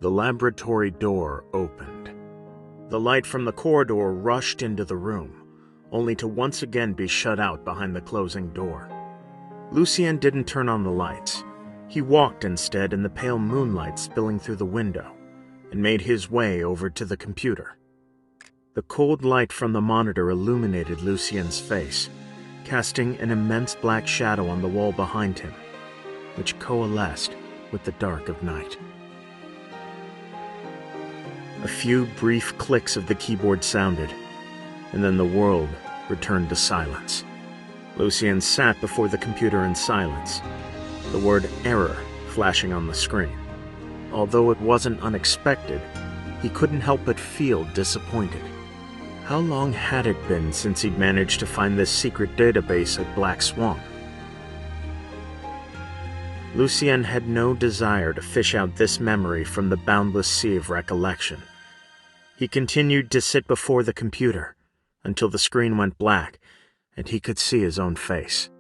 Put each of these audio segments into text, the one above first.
The laboratory door opened. The light from the corridor rushed into the room, only to once again be shut out behind the closing door. Lucien didn't turn on the lights. He walked instead in the pale moonlight spilling through the window, and made his way over to the computer. The cold light from the monitor illuminated Lucien's face, casting an immense black shadow on the wall behind him, which coalesced with the dark of night. A few brief clicks of the keyboard sounded, and then the world returned to silence. Lucien sat before the computer in silence, the word error flashing on the screen. Although it wasn't unexpected, he couldn't help but feel disappointed. How long had it been since he'd managed to find this secret database at Black Swan? Lucien had no desire to fish out this memory from the boundless sea of recollection. He continued to sit before the computer until the screen went black and he could see his own face.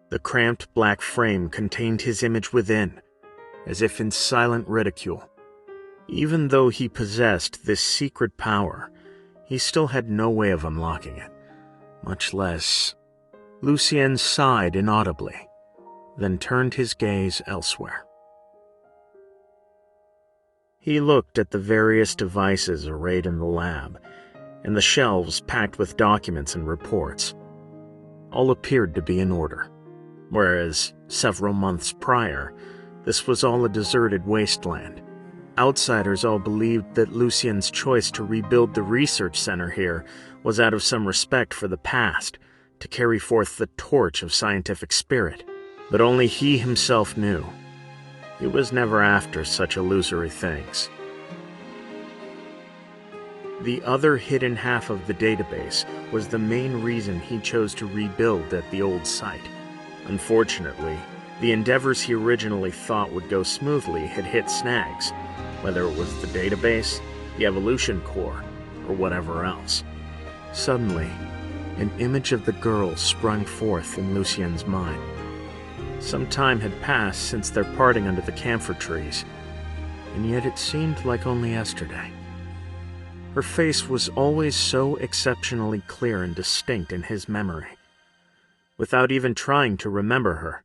The cramped black frame contained his image within, as if in silent ridicule. Even though he possessed this secret power, he still had no way of unlocking it, much less... Lucien sighed inaudibly, then turned his gaze elsewhere. He looked at the various devices arrayed in the lab, and the shelves packed with documents and reports. All appeared to be in order, whereas several months prior, this was all a deserted wasteland. Outsiders all believed that Lucien's choice to rebuild the research center here was out of some respect for the past, to carry forth the torch of scientific spirit. But only he himself knew. He was never after such illusory things. The other hidden half of the database was the main reason he chose to rebuild at the old site. Unfortunately, the endeavors he originally thought would go smoothly had hit snags, whether it was the database, the evolution core, or whatever else. Suddenly, an image of the girl sprung forth in Lucien's mind. Some time had passed since their parting under the camphor trees, and yet it seemed like only yesterday. Her face was always so exceptionally clear and distinct in his memory. Without even trying to remember her,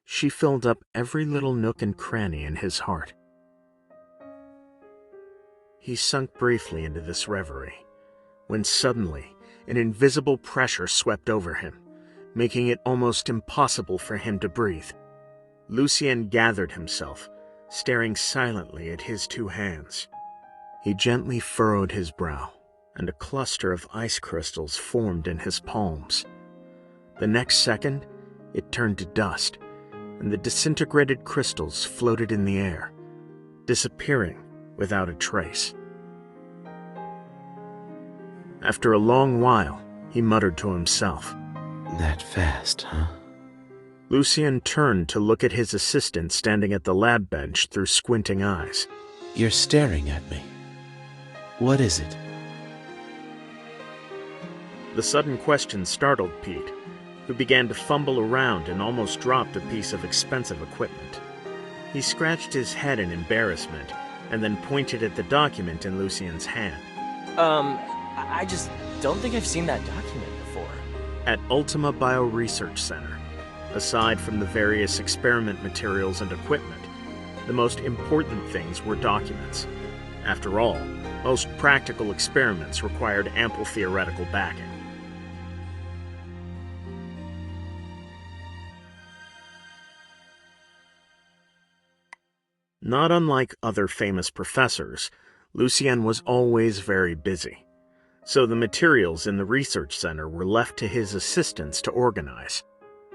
she filled up every little nook and cranny in his heart. He sunk briefly into this reverie, when suddenly an invisible pressure swept over him, making it almost impossible for him to breathe. Lucien gathered himself, staring silently at his two hands. He gently furrowed his brow, and a cluster of ice crystals formed in his palms. The next second, it turned to dust, and the disintegrated crystals floated in the air, disappearing without a trace. After a long while, he muttered to himself, "That fast, huh?" Lucien turned to look at his assistant standing at the lab bench through squinting eyes. "You're staring at me. What is it?" The sudden question startled Pete, who began to fumble around and almost dropped a piece of expensive equipment. He scratched his head in embarrassment and then pointed at the document in Lucien's hand. I just don't think I've seen that document before. At Ultima Bioresearch Center, aside from the various experiment materials and equipment, the most important things were documents. After all, most practical experiments required ample theoretical backing. Not unlike other famous professors, Lucien was always very busy, so the materials in the research center were left to his assistants to organize.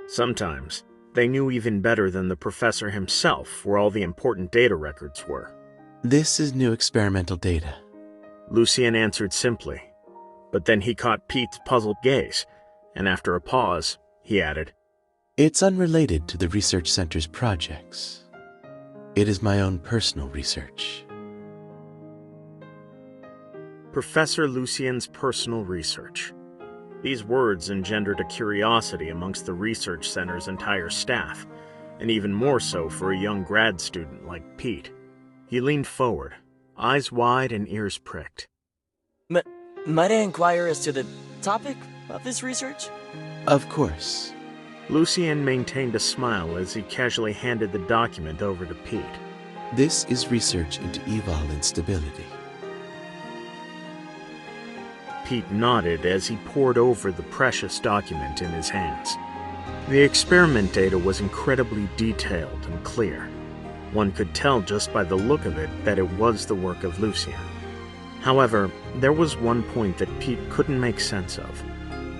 Sometimes, they knew even better than the professor himself where all the important data records were. "This is new experimental data," Lucien answered simply, but then he caught Pete's puzzled gaze, and after a pause, he added, "It's unrelated to the research center's projects. It is my own personal research." Professor Lucien's personal research. These words engendered a curiosity amongst the research center's entire staff, and even more so for a young grad student like Pete. He leaned forward, eyes wide and ears pricked. Might I inquire as to the topic of this research? Of course. Lucien maintained a smile as he casually handed the document over to Pete. This is research into evol instability. Pete nodded as he pored over the precious document in his hands. The experiment data was incredibly detailed and clear. One could tell just by the look of it that it was the work of Lucien. However, there was one point that Pete couldn't make sense of.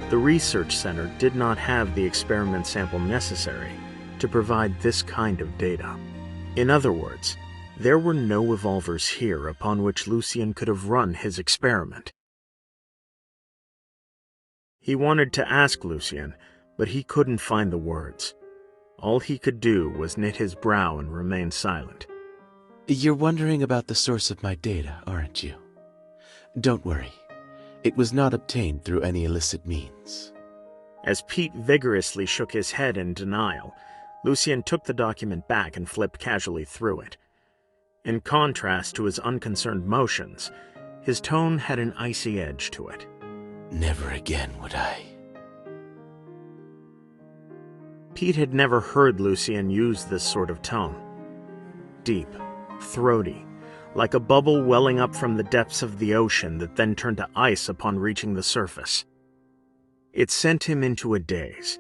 The research center did not have the experiment sample necessary to provide this kind of data. In other words, there were no evolvers here upon which Lucien could have run his experiment. He wanted to ask Lucien, but he couldn't find the words. All he could do was knit his brow and remain silent. You're wondering about the source of my data, aren't you? Don't worry. It was not obtained through any illicit means. As Pete vigorously shook his head in denial, Lucien took the document back and flipped casually through it. In contrast to his unconcerned motions, his tone had an icy edge to it. Never again would I. Pete had never heard Lucien use this sort of tone. Deep, throaty, like a bubble welling up from the depths of the ocean that then turned to ice upon reaching the surface. It sent him into a daze,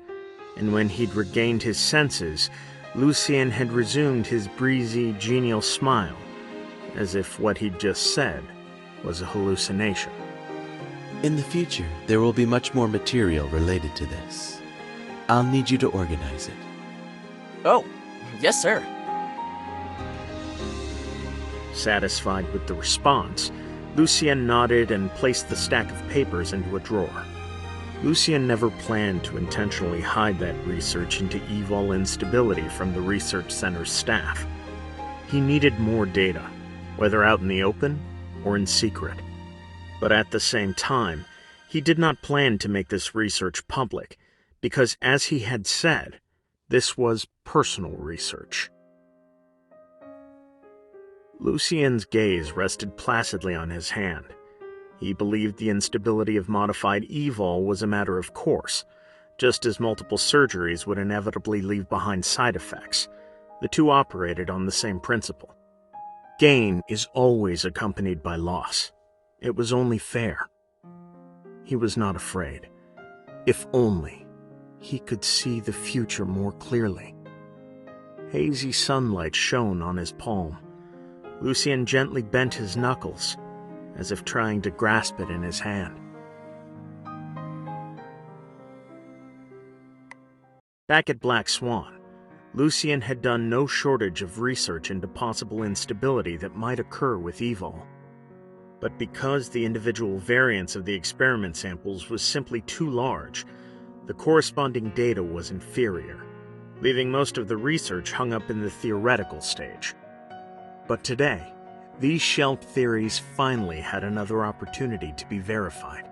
and when he'd regained his senses, Lucien had resumed his breezy, genial smile, as if what he'd just said was a hallucination. In the future, there will be much more material related to this. I'll need you to organize it. Oh, yes, sir. Satisfied with the response, Lucien nodded and placed the stack of papers into a drawer. Lucien never planned to intentionally hide that research into evol instability from the research center's staff. He needed more data, whether out in the open or in secret. But at the same time, he did not plan to make this research public, because as he had said, this was personal research. Lucien's gaze rested placidly on his hand. He believed the instability of modified evol was a matter of course, just as multiple surgeries would inevitably leave behind side effects. The two operated on the same principle. Gain is always accompanied by loss. It was only fair. He was not afraid. If only he could see the future more clearly. Hazy sunlight shone on his palm. Lucien gently bent his knuckles, as if trying to grasp it in his hand. Back at Black Swan, Lucien had done no shortage of research into possible instability that might occur with evol. But because the individual variance of the experiment samples was simply too large, the corresponding data was inferior, leaving most of the research hung up in the theoretical stage. But today, these shelved theories finally had another opportunity to be verified.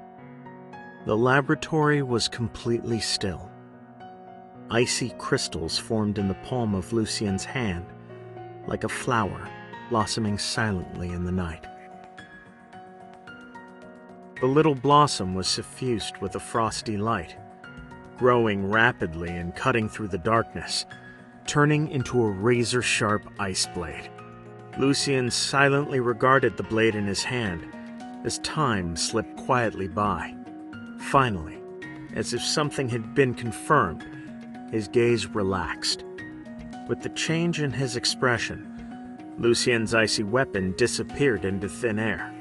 The laboratory was completely still. Icy crystals formed in the palm of Lucien's hand, like a flower blossoming silently in the night. The little blossom was suffused with a frosty light, growing rapidly and cutting through the darkness, turning into a razor-sharp ice blade. Lucien silently regarded the blade in his hand as time slipped quietly by. Finally, as if something had been confirmed, his gaze relaxed. With the change in his expression, Lucien's icy weapon disappeared into thin air,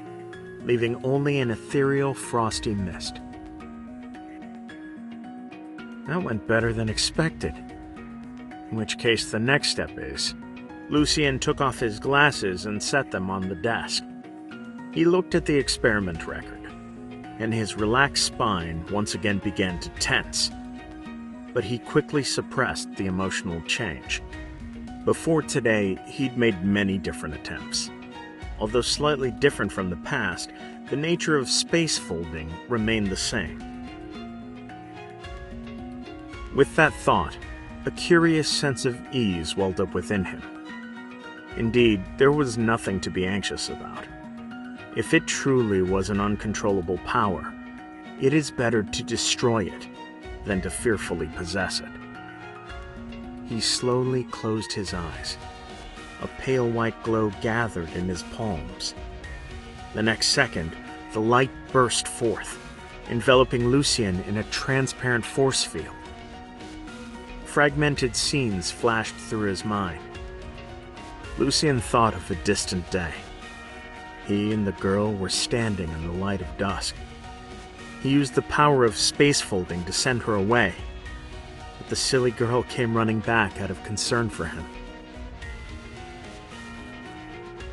leaving only an ethereal, frosty mist. That went better than expected. In which case, the next step is... Lucien took off his glasses and set them on the desk. He looked at the experiment record, and his relaxed spine once again began to tense. But he quickly suppressed the emotional change. Before today, he'd made many different attempts. Although slightly different from the past, the nature of space folding remained the same. With that thought, a curious sense of ease welled up within him. Indeed, there was nothing to be anxious about. If it truly was an uncontrollable power, it is better to destroy it than to fearfully possess it. He slowly closed his eyes. A pale white glow gathered in his palms. The next second, the light burst forth, enveloping Lucien in a transparent force field. Fragmented scenes flashed through his mind. Lucien thought of a distant day. He and the girl were standing in the light of dusk. He used the power of space folding to send her away, but the silly girl came running back out of concern for him.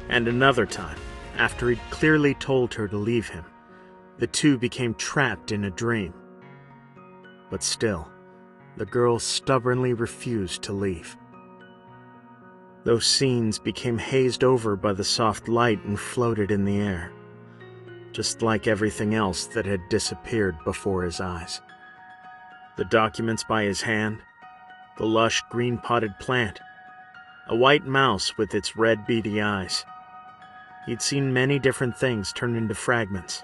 And another time, after he'd clearly told her to leave him, the two became trapped in a dream. But still, the girl stubbornly refused to leave. Those scenes became hazed over by the soft light and floated in the air, just like everything else that had disappeared before his eyes. The documents by his hand, the lush green-potted plant, a white mouse with its red beady eyes. He'd seen many different things turn into fragments,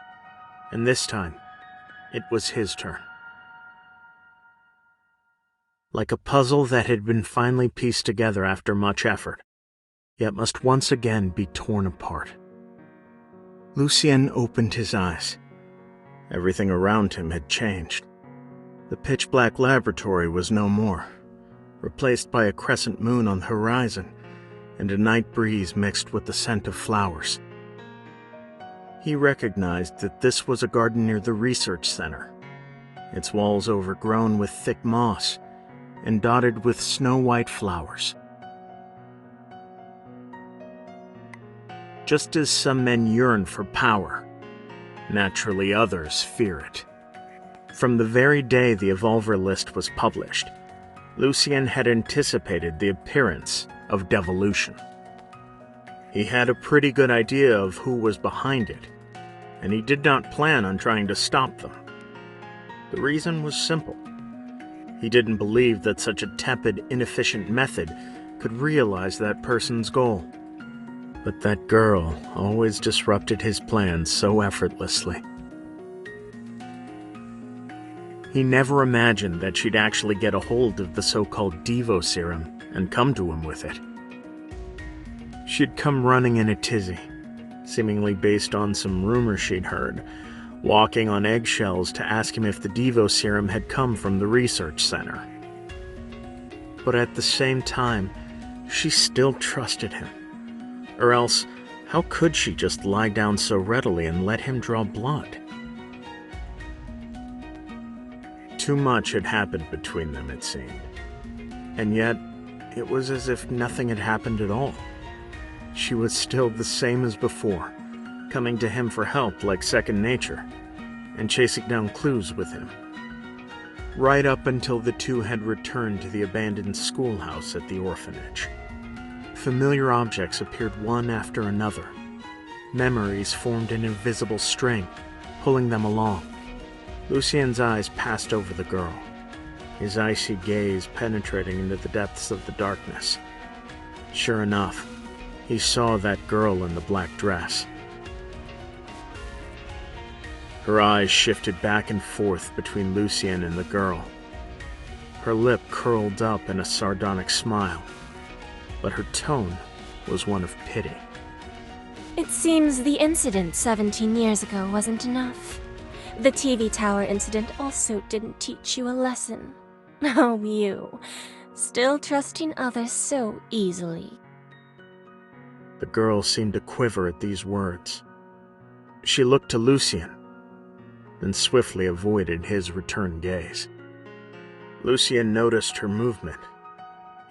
and this time, it was his turn. Like a puzzle that had been finally pieced together after much effort, yet must once again be torn apart. Lucien opened his eyes. Everything around him had changed. The pitch-black laboratory was no more, replaced by a crescent moon on the horizon and a night breeze mixed with the scent of flowers. He recognized that this was a garden near the research center, its walls overgrown with thick moss and dotted with snow-white flowers. Just as some men yearn for power, naturally others fear it. From the very day the Evolver list was published, Lucien had anticipated the appearance of devolution. He had a pretty good idea of who was behind it, and he did not plan on trying to stop them. The reason was simple. He didn't believe that such a tepid, inefficient method could realize that person's goal. But that girl always disrupted his plans so effortlessly. He never imagined that she'd actually get a hold of the so-called Devo serum and come to him with it. She'd come running in a tizzy, seemingly based on some rumor she'd heard, walking on eggshells to ask him if the Devo serum had come from the research center. But at the same time, she still trusted him. Or else, how could she just lie down so readily and let him draw blood? Too much had happened between them, it seemed. And yet, it was as if nothing had happened at all. She was still the same as before, coming to him for help like second nature, and chasing down clues with him. Right up until the two had returned to the abandoned schoolhouse at the orphanage. Familiar objects appeared one after another. Memories formed an invisible string, pulling them along. Lucien's eyes passed over the girl, his icy gaze penetrating into the depths of the darkness. Sure enough, he saw that girl in the black dress. Her eyes shifted back and forth between Lucien and the girl. Her lip curled up in a sardonic smile, but her tone was one of pity. It seems the incident 17 years ago wasn't enough. The TV tower incident also didn't teach you a lesson. Oh, you. Still trusting others so easily. The girl seemed to quiver at these words. She looked to Lucien, then swiftly avoided his return gaze. Lucien noticed her movement.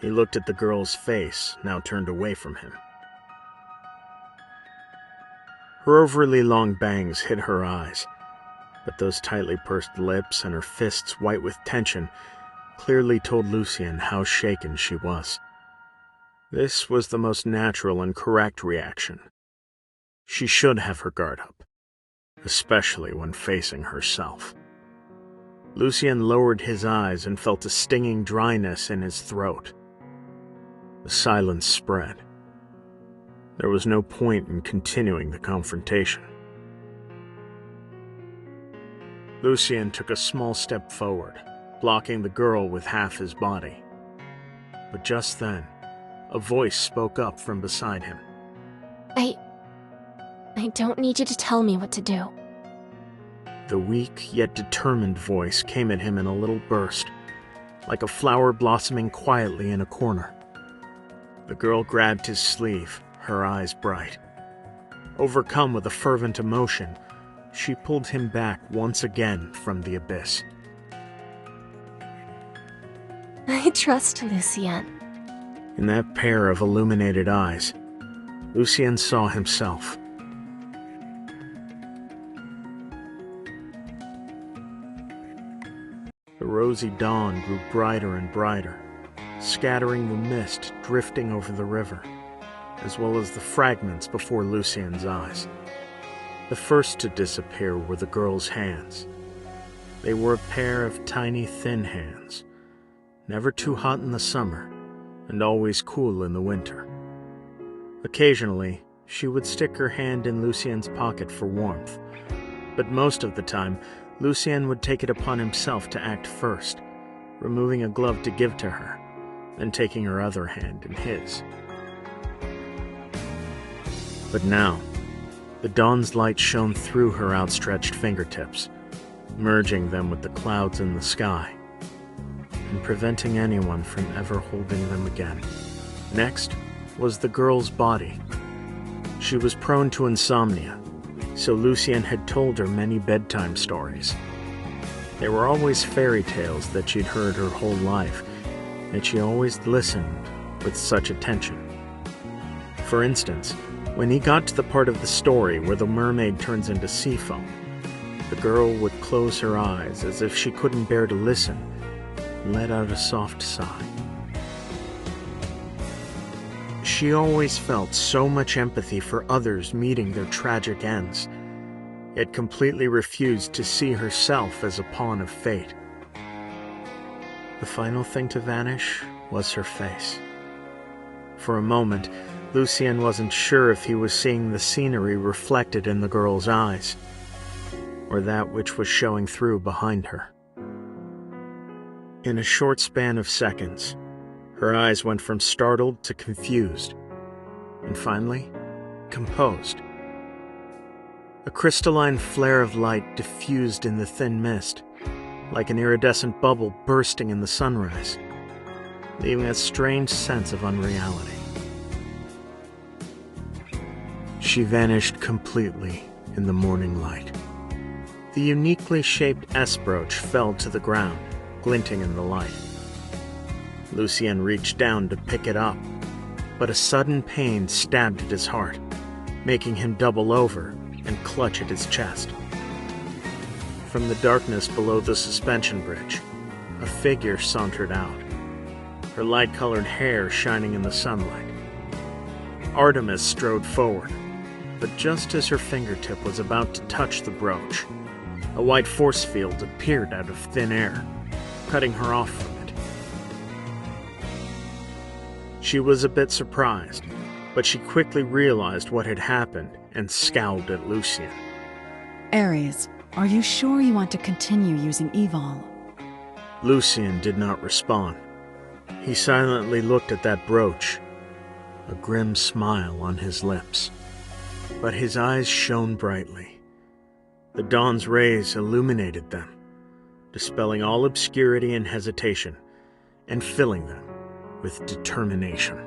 He looked at the girl's face, now turned away from him. Her overly long bangs hid her eyes, but those tightly pursed lips and her fists white with tension clearly told Lucien how shaken she was. This was the most natural and correct reaction. She should have her guard up, especially when facing herself. Lucien lowered his eyes and felt a stinging dryness in his throat. The silence spread. There was no point in continuing the confrontation. Lucien took a small step forward, blocking the girl with half his body. But just then, a voice spoke up from beside him. I don't need you to tell me what to do. The weak yet determined voice came at him in a little burst, like a flower blossoming quietly in a corner. The girl grabbed his sleeve, her eyes bright. Overcome with a fervent emotion, she pulled him back once again from the abyss. I trust Lucien. In that pair of illuminated eyes, Lucien saw himself. The rosy dawn grew brighter and brighter, scattering the mist drifting over the river, as well as the fragments before Lucien's eyes. The first to disappear were the girl's hands. They were a pair of tiny, thin hands, never too hot in the summer and always cool in the winter. Occasionally, she would stick her hand in Lucien's pocket for warmth, but most of the time, Lucien would take it upon himself to act first, removing a glove to give to her, then taking her other hand in his. But now, the dawn's light shone through her outstretched fingertips, merging them with the clouds in the sky, and preventing anyone from ever holding them again. Next was the girl's body. She was prone to insomnia, so Lucien had told her many bedtime stories. They were always fairy tales that she'd heard her whole life, and she always listened with such attention. For instance, when he got to the part of the story where the mermaid turns into sea foam, the girl would close her eyes as if she couldn't bear to listen and let out a soft sigh. She always felt so much empathy for others meeting their tragic ends, yet completely refused to see herself as a pawn of fate. The final thing to vanish was her face. For a moment, Lucien wasn't sure if he was seeing the scenery reflected in the girl's eyes, or that which was showing through behind her. In a short span of seconds, her eyes went from startled to confused, and finally, composed. A crystalline flare of light diffused in the thin mist, like an iridescent bubble bursting in the sunrise, leaving a strange sense of unreality. She vanished completely in the morning light. The uniquely shaped S-brooch fell to the ground, glinting in the light. Lucien reached down to pick it up, but a sudden pain stabbed at his heart, making him double over and clutch at his chest. From the darkness below the suspension bridge, a figure sauntered out, her light-colored hair shining in the sunlight. Artemis strode forward, but just as her fingertip was about to touch the brooch, a white force field appeared out of thin air, cutting her off from it. She was a bit surprised, but she quickly realized what had happened and scowled at Lucien. Ares, are you sure you want to continue using Evol? Lucien did not respond. He silently looked at that brooch, a grim smile on his lips. But his eyes shone brightly. The dawn's rays illuminated them, dispelling all obscurity and hesitation, and filling them with determination.